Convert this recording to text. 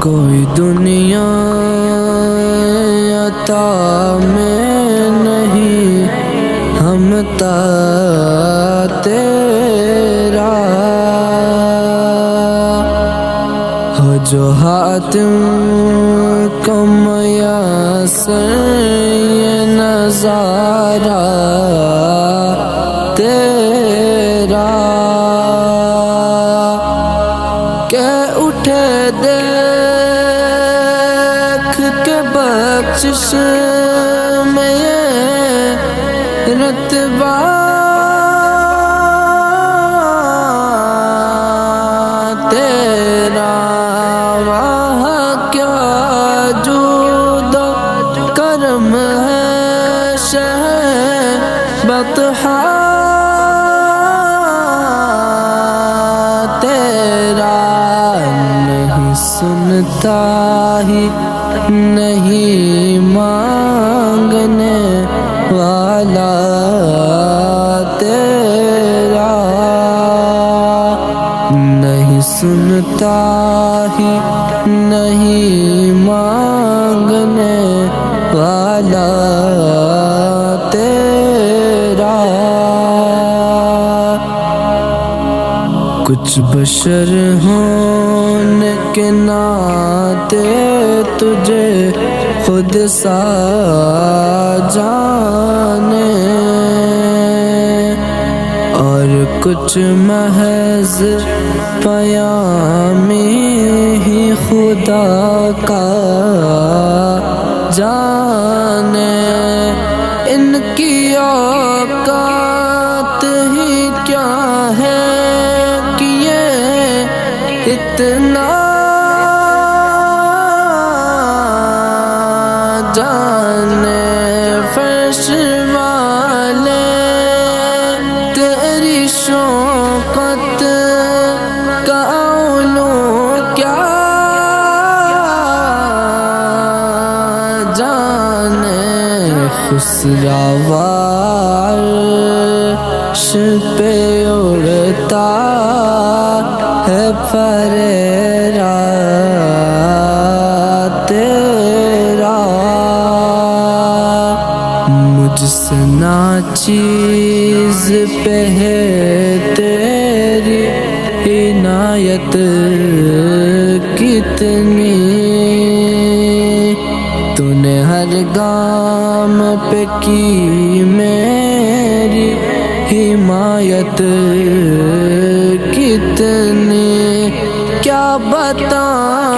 کوئی دنیا عطا میں نہیں ہم تا تیرا، ہو جو حاتم کو میسر یہ نظارہ تیرا، کہ اٹھے دیکھ کے بخشش میں یہ رتبہ تیرا، وہاں کیا جود و کرم ہے شہ بطحا تیرا، نہیں سنتا ہی نہیں مانگنے والا تیرا، نہیں سنتا ہی نہیں مانگنے والا تیرا، کچھ بشر ہونے کے ناطے تجھے خود سا جانے، اور کچھ محض پیامی ہی خدا کا جانے، ان کی اوقات ہی کیا ہے کہ یہ اتنا جانے، فرش والے تیری شوقت کا علو کیا جانے، خسرا عرش پہ اڑتا ہے پریرا تیرا، مجھ سے ناچیز پہ ہے تیری عنایت کتنی، تو نے ہر گام پہ کی میری حمایت کتنی، کیا بتاؤں